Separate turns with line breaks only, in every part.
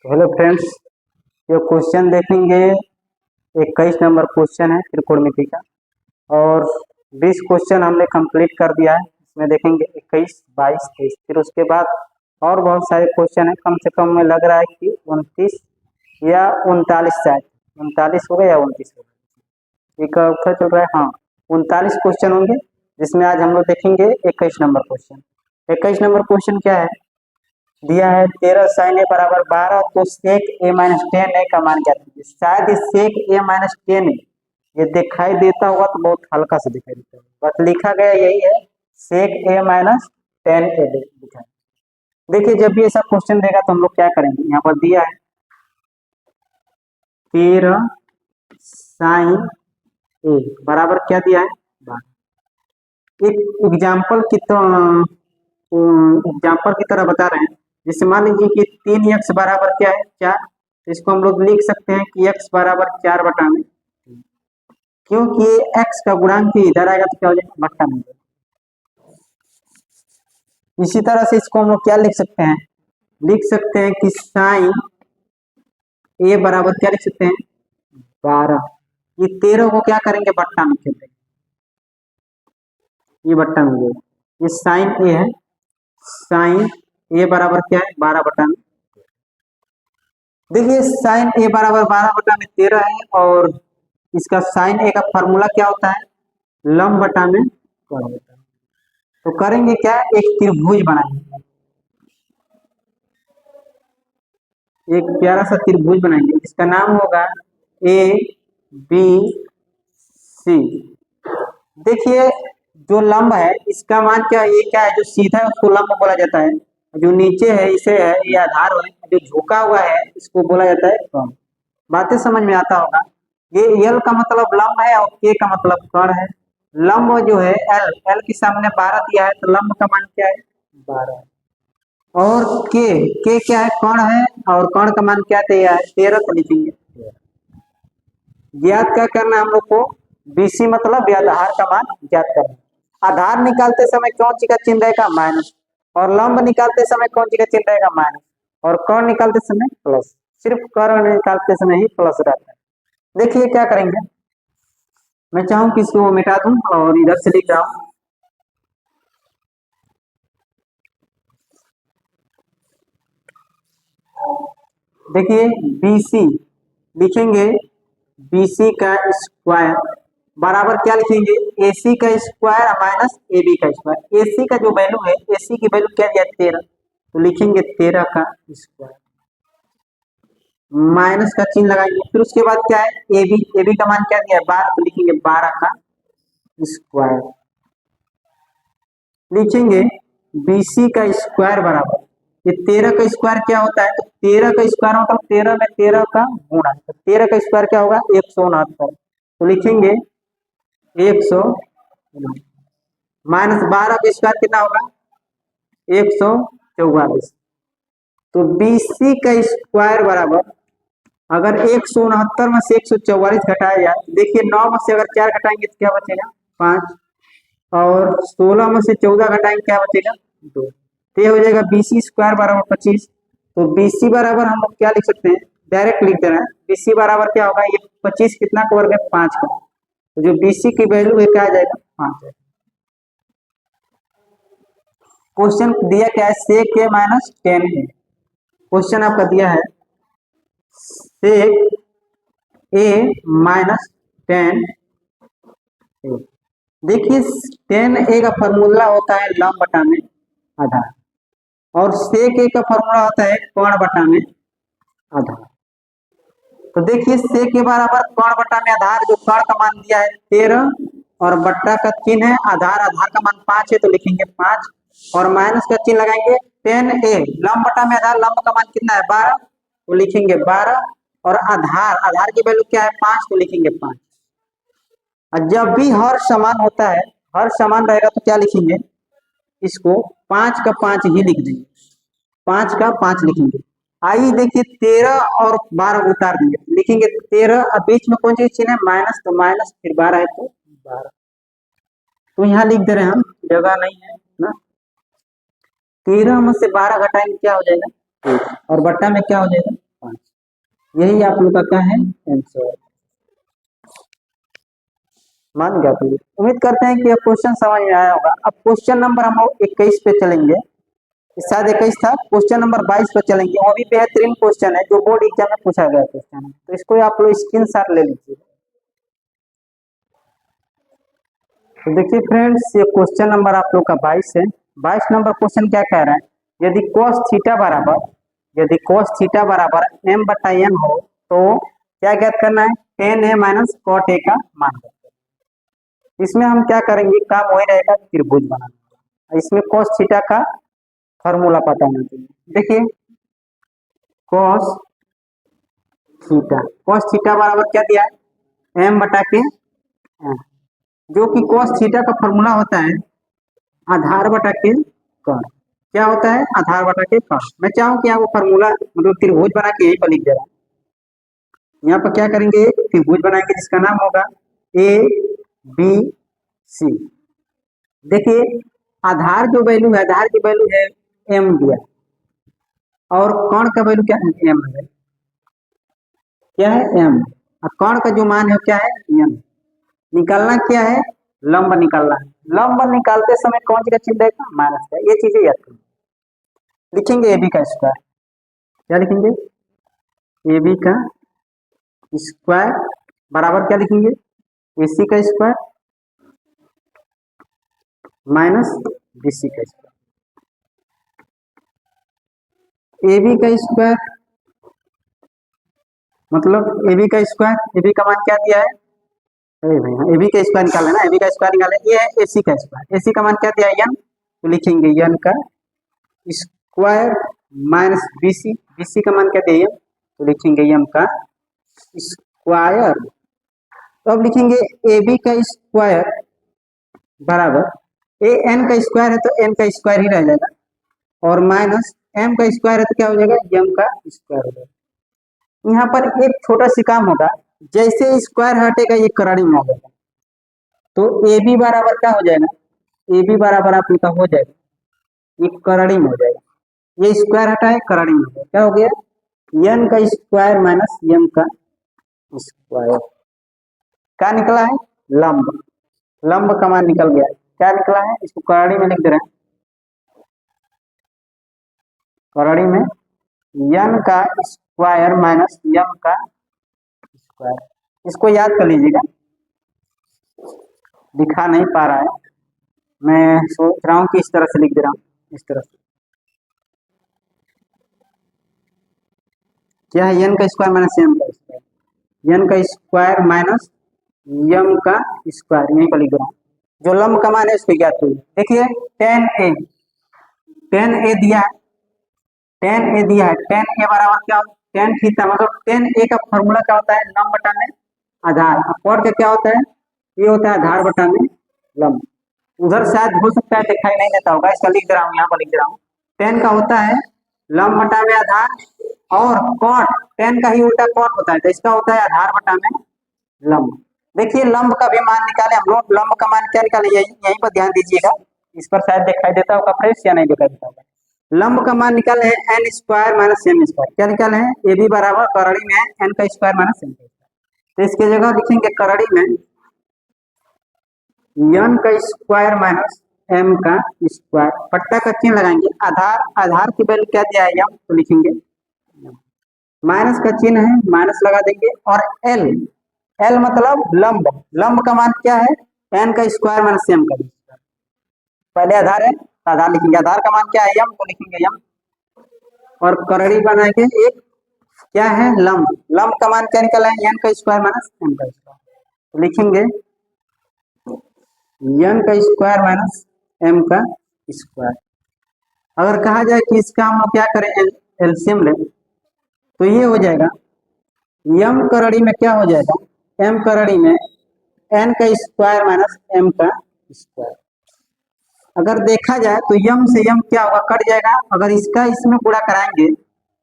Hello friends, ये question देखेंगे। 21 number question है त्रिकोणमिति का और 20 क्वेश्चन हमने कंप्लीट कर दिया है। इसमें देखेंगे 21, 22, 23, फिर उसके बाद और बहुत सारे क्वेश्चन है। कम से कम में लग रहा है कि 29 या 39, शायद 39 हो गया या 29 हो गया। एक अवसर चल रहा है, हाँ 39 क्वेश्चन होंगे, जिसमें आज हम लोग देखेंगे 21 नंबर क्वेश्चन। 21 नंबर क्वेश्चन क्या है, दिया है 13 sin a बराबर 12, तो sec a माइनस 10 a का मान क्या दीजिए। शायद ये sec a माइनस 10 a ये दिखाई देता होगा तो बहुत हल्का से दिखाई देता है, बस लिखा गया यही है, sec a माइनस 10 a लिखा है। देखिए जब भी ऐसा क्वेश्चन देगा तो हम लोग क्या करेंगे, यहाँ पर दिया है 13 sin a बराबर क्या दिया है 12। एक एग्जाम्पल की तरह बता रहे हैं। जैसे मान लीजिए कि 3x बराबर क्या है 4, तो इसको हम लोग लिख सकते हैं कि x बराबर 4 बटा में, क्योंकि x का गुणांक भी इधर आएगा तो क्या हो जाएगा बट्टा में। इसी तरह से इसको हम लोग क्या लिख सकते हैं, लिख सकते हैं कि साइन a बराबर क्या लिख सकते हैं 12। ये 13 को क्या करेंगे बट्टा में खेलेंगे, ये बट्टा में जाएगा। ये साइन a है, साइन a बराबर क्या है 12 बटा में। देखिए साइन a बराबर 12 बटा में 13 है, और इसका साइन a का फॉर्मूला क्या होता है लंब बटा में कोण होता है। तो करेंगे क्या, एक त्रिभुज बनाएंगे, एक प्यारा सा त्रिभुज बनाएंगे, इसका नाम होगा ABC। देखिए जो लंब है इसका मान क्या है, ये क्या है, जो सीधा है उसको लंब बोला जाता है, जो नीचे है इसे है ये आधार है, जो झुका हुआ है इसको बोला जाता है कोण। बातें समझ में आता होगा। ये L का मतलब लंब है और K का मतलब कोण है। लंब जो है L के सामने 12 दिया है, तो लंब का मान क्या है 12, और K क्या है कोण है, और कोण का मान क्या दिया है 13, तो लिखेंगे 13। ज्ञात क्या करना है हम लोग को, BC मतलब आधार का मान ज्ञात करना। आधार निकालते समय कौन सी का चिन्ह रहेगा माइनस, और लंब निकालते समय कौन सी का चिन्ह रहेगा माइनस, और कोण निकालते समय प्लस। सिर्फ कोण निकालते समय ही प्लस रहता है। देखिए क्या करेंगे, मैं चाहूं कि इसको मिटा दूं और इधर से लिख रहा हूं। देखिए BC लिखेंगे, BC का स्क्वायर बराबर क्या लिखेंगे AC का स्क्वायर माइनस AB का स्क्वायर। AC का जो वैल्यू है, AC की वैल्यू क्या दिया 13, तो लिखेंगे 13 का स्क्वायर, माइनस का चिन्ह लगाएंगे। फिर उसके बाद क्या है AB का मान क्या दिया है 12, तो लिखेंगे 12 का स्क्वायर। लिखेंगे BC का स्क्वायर बराबर, ये 13 का स्क्वायर क्या होता है, तो 13 का स्क्वायर मतलब 13 में 13 का गुणा, तो 13 का स्क्वायर क्या होगा 169, तो लिखेंगे 169 माइनस 12 का स्क्वायर कितना होगा 144। तो BC का स्क्वायर बराबर, अगर 169 में से 144 घटाया जाए, देखिए 9 में से अगर 4 घटाएंगे तो क्या बचेगा 5, और 16 में से 14 घटाएंगे क्या बचेगा 2, तो ये हो जाएगा BC स्क्वायर बराबर 25। तो BC बराबर हम लोग क्या लिख सकते हैं, डायरेक्ट लिख देना है, BC बराबर क्या होगा, ये 25 कितना का वर्ग है 5 का, तो जो BC की वैल्यू है क्या आ जाएगा 5 है। क्वेश्चन दिया क्या है sec a माइनस 10 है। क्वेश्चन आपका दिया है sec a माइनस 10 a। देखिए 10a का फॉर्मूला होता है लंब बटा में आधार, और sec a का फॉर्मूला होता है कोण बटा में आधार। तो देखिए sec a बराबर कोण बटा में आधार, जो कोण का मान दिया है 13 और बट्टा का चिन्ह है आधार का मान 5 है, तो लिखेंगे 5 और माइनस का चिन्ह लगाएंगे 10a, लंब बटा में आधार, लंब का मान कितना है 12, तो लिखेंगे 12, और आधार की वैल्यू क्या है 5, तो लिखेंगे 5। और जब भी हर समान होता है, हर समान रहेगा तो क्या लिखेंगे, इसको 5 का 5 ही लिख देंगे, 5 का 5 लिखेंगे। आइए देखिए 13 और 12 उतार देंगे, लिखेंगे 13, अब बीच में कौन सी चिन्ह है माइनस, तो माइनस, फिर 12 है तो 12, तो यहाँ लिख दे रहे हैं हम, जगह नहीं है ना। 13 में से 12 घटाएंगे क्या हो जाएगा 1, और बट्टा में क्या हो जाएगा यही आप लोग का क्या है आंसर। मान गया तो उम्मीद करते हैं कि अब क्वेश्चन समझ में आया होगा। अब क्वेश्चन नंबर हम लोग 21 पे चलेंगे। शायद 21 था, क्वेश्चन नंबर 22 पे चलेंगे। वो भी बेहतरीन क्वेश्चन है जो बोर्ड एग्जाम में पूछा गया क्वेश्चन है, तो इसको आप लोग स्क्रीन शॉट ले लीजिए। तो देखिए फ्रेंड्स, ये क्वेश्चन नंबर आप लोग का 22 है। 22 नंबर क्वेश्चन क्या कह रहा है, यदि cos थीटा बराबर m बटा n हो तो क्या ज्ञात करना है, tan a minus cot a का मान। इसमें हम क्या करेंगे, काम वही रहेगा, त्रिभुज बनाना। इसमें cos थीटा का फॉर्मूला पता होना चाहिए। देखिए cos थीटा बराबर क्या दिया है, m बटा के n, जो कि cos थीटा का फॉर्मूला होता है आधार बटा के कर्ण। क्या होता है, आधार बटा के कर्ण। मैं चाहूँ कि आपको फॉर्मूला मतलब त्रिभुज बना के यहीं पर लिख दे रहा हूँ। यहाँ पर क्या करेंगे, त्रिभुज बनाएंगे जिसका नाम होगा ए बी सी। देखिए आधार जो वैल्यू है, आधार की वैल्यू है m दिया, और कर्ण का वैल्यू क्या है, m है। क्या है, m। और कर्ण का जो मान है क्या है, m। निकालना क्या है, लंब निकालना है। लंब निकालते समय कौन सी का चिन्ह रहेगा, माइनस का। ये चीजें याद करो। लिखेंगे ए बी का स्क्वायर। क्या लिखेंगे, ए बी का स्क्वायर बराबर क्या लिखेंगे, ए सी का स्क्वायर माइनस बी सी का स्क्वायर। ए बी का स्क्वायर मतलब ए बी का स्क्वायर, ए बी का मान क्या दिया है, अरे भाई ए बी का स्क्वायर निकाल लेना, ए बी का स्क्वायर निकाले। ये है ए सी का स्क्वायर, ए सी का मान क्या दिया है n, तो लिखेंगे n का square minus B C, B C का मान क्या दिया है, तो लिखेंगे m का स्क्वायर। तो अब लिखेंगे ए बी का स्क्वायर बराबर ए एन का स्क्वायर है तो एन का स्क्वायर ही रह जाएगा, और माइनस एम का स्क्वायर है तो क्या हो जाएगा, एम का स्क्वायर हो जाएगा। यहाँ पर एक छोटा सी काम होगा, जैसे स्क्वायर हटेगा ये करड़ी में आ जाएगा, तो ए बी बराबर क्या हो जाएगा, ए बी बराबर आप इनका हो जाएगा, ये करड़ी में हो जाएगा। ये स्क्वायर हटा है, करड़ी में हो जाएगा। क्या हो गया, एन का स्क्वायर माइनस एम का स्क्वायर। क्या निकला है, लंब। लंब का मान निकल गया। क्या निकला है, इसको करड़ी में लिख दे रहे हैं, करड़ी में n का स्क्वायर माइनस m का स्क्वायर। इसको याद कर लीजिएगा, दिखा नहीं पा रहा है, मैं सोच रहा हूँ कि इस तरह से लिख दे रहा हूँ, इस तरह से। क्या है, n का स्क्वायर माइनस m का स्क्वायर, n का स्क्वायर माइनस m का स्क्वायर, यहीं पर लिख दे रहा हूँ। जो लंब का मान है उसको ज्ञात कीजिए। देखिए tan a दिया है, tan a दिया है, tan a बराबर क्या, tan थीटा मतलब tan a का फॉर्मूला क्या होता है, लंब बटा में आधार। और क्या होता है, ये होता है आधार बटा में लंब। उधर शायद हो सकता है दिखाई नहीं देता होगा, इसका लिख दे रहा हूँ, यहाँ पर लिख दे रहा हूँ। tan का होता है लंब बटा में आधार, और cot tan का ही उल्टा cot होता है, तो इसका होता है आधार बटा में लंब। देखिए लंब का भी मान निकाले हम लोग, लंब का मान क्या निकाले, यहीं पर ध्यान दीजिएगा, इस पर शायद दिखाई देता होगा फ्रेश या नहीं दिखाई देता होगा। लंब का मान निकाले हैं N square minus M square. क्या निकाले हैं, ए बी बराबर करड़ी में एन का स्क्वायर माइनस एम का स्क्वायर। तो इसके जगह लिखेंगे करड़ी में एन का स्क्वायर माइनस एम का स्क्वायर, पट्टा का चिन्ह लगाएंगे। आधार, आधार की वैल्यू क्या दिया है एम, तो लिखेंगे माइनस का चिन्ह है, माइनस लगा देंगे। और एल, एल मतलब लंब, लंब का मान क्या है, एन का स्क्वायर माइनस एम का स्क्वायर। पहले आधार है तो आधार लिखेंगे, आधार का मान क्या है एम, तो लिखेंगे एम। और करड़ी बनाएंगे एक, क्या है, लंब, लंब का मान क्या निकला है, एन का स्क्वायर माइनस एम का स्क्वायर, तो लिखेंगे एन का स्क्वायर माइनस एम का स्क्वायर। अगर कहा जाए कि इसका हम लोग क्या करें, एलसीएम लें, तो ये हो जाएगा एम करड़ी में क्या हो जाएगा, एम करड़ी में एन का स्क्वायर माइनस एम का स्क्वायर। अगर देखा जाए तो यम से यम क्या होगा, कट जाएगा। अगर इसका इसमें गुणा कराएंगे,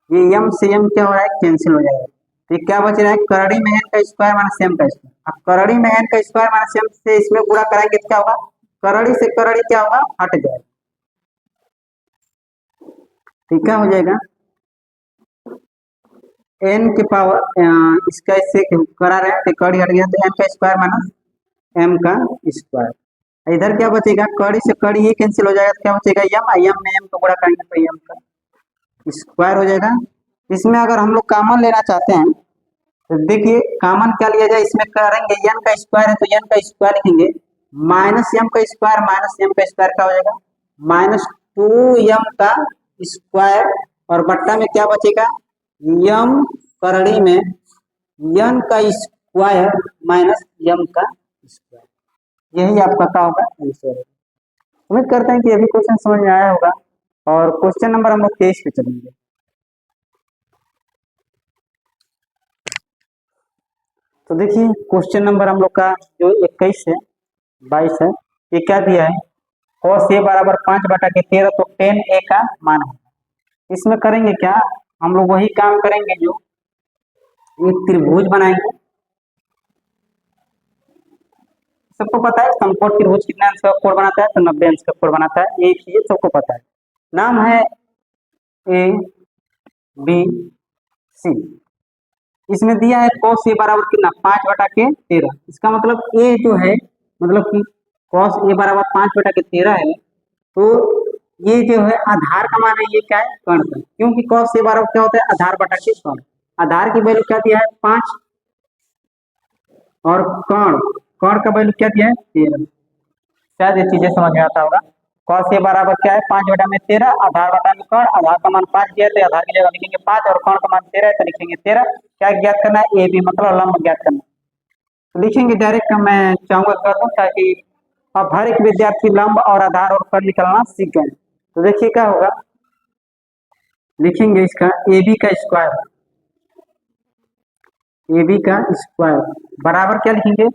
ये यम से यम क्या हो रहा है, कैंसिल हो जाएगा। तो क्या बच रहा है, करड़ी में एन का स्क्वायर माइनस एम का स्क्वायर। अब करड़ी में एन का स्क्वायर माइनस एम से इसमें गुणा कराएंगे तो क्या होगा, करड़ी से करड़ी क्या होगा, हट जाएगा। ठीक, क्या हो जाएगा, एन के पावर इसका इससे करा रहे हैं तो कड़ी हट गया तो एम का स्क्वायर माइनस एम का स्क्वायर। इधर क्या बचेगा, कड़ी से कड़ी ये कैंसिल हो जाएगा तो क्या बचेगा यम, यम में एम को गुणा करेंगे तो एम का स्क्वायर हो जाएगा। इसमें अगर हम लोग कॉमन लेना चाहते हैं तो देखिए कॉमन क्या लिया जाए, इसमें करेंगे एन का स्क्वायर है तो एन का स्क्वायर लिखेंगे माइनस एम का स्क्वायर, माइनस एम का स्क्वायर क्या हो जाएगा माइनस 2m का स्क्वायर, और बट्टा में क्या बचेगा यम करड़ी में एन का स्क्वायर माइनस एम का स्क्वायर। यही आपका क्या होगा आंसर। उम्मीद करते हैं कि अभी क्वेश्चन समझ में आया होगा, और क्वेश्चन नंबर हम लोग 23 पे चलेंगे। तो देखिए क्वेश्चन नंबर हम लोग का जो 21 है 22 है, ये क्या दिया है cos a बराबर 5/13 तो tan a का मान है। इसमें करेंगे क्या, हम लोग वही काम करेंगे जो एक त्रिभुज बनाएंगे। सबको पता है समकोण त्रिभुज कितना अंश का कोण बनाता है, तो 90 अंश का कोण बनाता है, ये चीज सबको पता है। नाम है ए बी सी। इसमें दिया है cos a बराबर कितना 5/13। इसका मतलब a जो है मतलब कि cos a बराबर 5/13 है, तो ये जो है आधार का मान है, ये क्या है कर्ण का, क्योंकि cos a बराबर क्या होता है आधार बटा के कर्ण। आधार की वैल्यू क्या दिया है 5 और कर्ण का वैल्यू क्या दिया है 13। शायद ये चीजें समझ में आता होगा। cos a बराबर क्या है 5/13, आधार बटा में कर्ण, आधार का मान 5 दिया है तो आधार की जगह लिखेंगे 5 और कर्ण का मान 13 है तो लिखेंगे 13। क्या ज्ञात करना है ए बी मतलब लंब ज्ञात करना। तो लिखेंगे डायरेक्ट, मैं चाहूंगा कर दूं ताकि अब हर एक विद्यार्थी लंब और आधार और कर्ण निकालना सीख गए। तो देखिए क्या होगा, लिखेंगे इसका ए बी का स्क्वायर, ए बी का स्क्वायर बराबर क्या लिखेंगे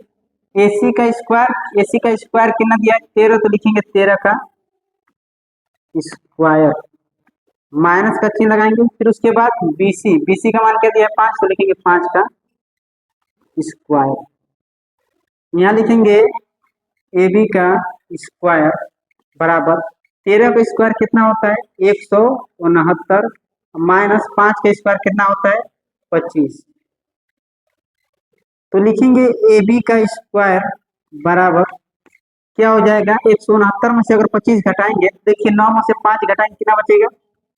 ए सी का स्क्वायर, ए सी का स्क्वायर कितना दिया है 13 तो लिखेंगे 13 का स्क्वायर, माइनस का चिन्ह लगाएंगे। फिर उसके बाद बीसी, बीसी का मान क्या दिया है 5 तो लिखेंगे 5 का स्क्वायर। यहाँ लिखेंगे ए बी का स्क्वायर बराबर 13 का स्क्वायर कितना होता है 169 माइनस 5 का स्क्वायर कितना होता है 25। तो लिखेंगे ए बी का स्क्वायर बराबर क्या हो जाएगा 169 में से अगर 25 घटाएंगे, देखिए 9 में से 5 घटाएंगे कितना बचेगा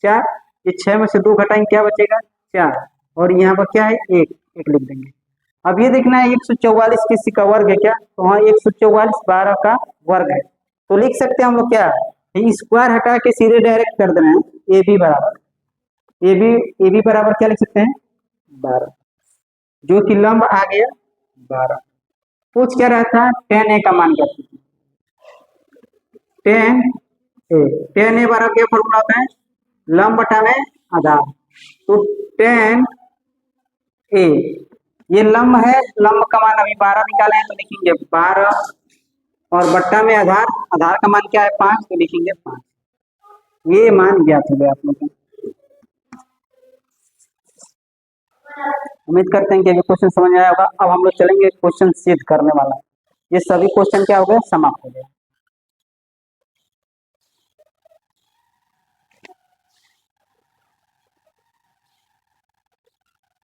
4, ये 6 में से 2 घटाएंगे क्या बचेगा 4, और यहाँ पर क्या है 1 लिख देंगे। अब ये देखना है 144 किसी का वर्ग है क्या, तो वहाँ 144 12 का वर्ग है, तो लिख सकते हैं हम लोग क्या स्क्वायर हटा के सीधे डायरेक्ट कर देना है ए बी बराबर ए बी बराबर क्या लिख सकते हैं 12, जो कि लंब आ गया 12। पूछ क्या रहा था tan a का मान क्या tan a बराबर क्या फॉर्मूला होता है लंब बटा में आधार, तो tan a ये लंब है, लंब का मान अभी 12 निकाले हैं तो लिखेंगे 12 और बट्टा में आधार, आधार का मान क्या है 5 तो लिखेंगे 5। ये मान ज्ञात हो गया आप लोग को। उम्मीद करते हैं कि अभी क्वेश्चन समझ आया होगा। अब हम लोग चलेंगे क्वेश्चन सिद्ध करने वाला, ये सभी क्वेश्चन क्या हो गए समाप्त हो गए।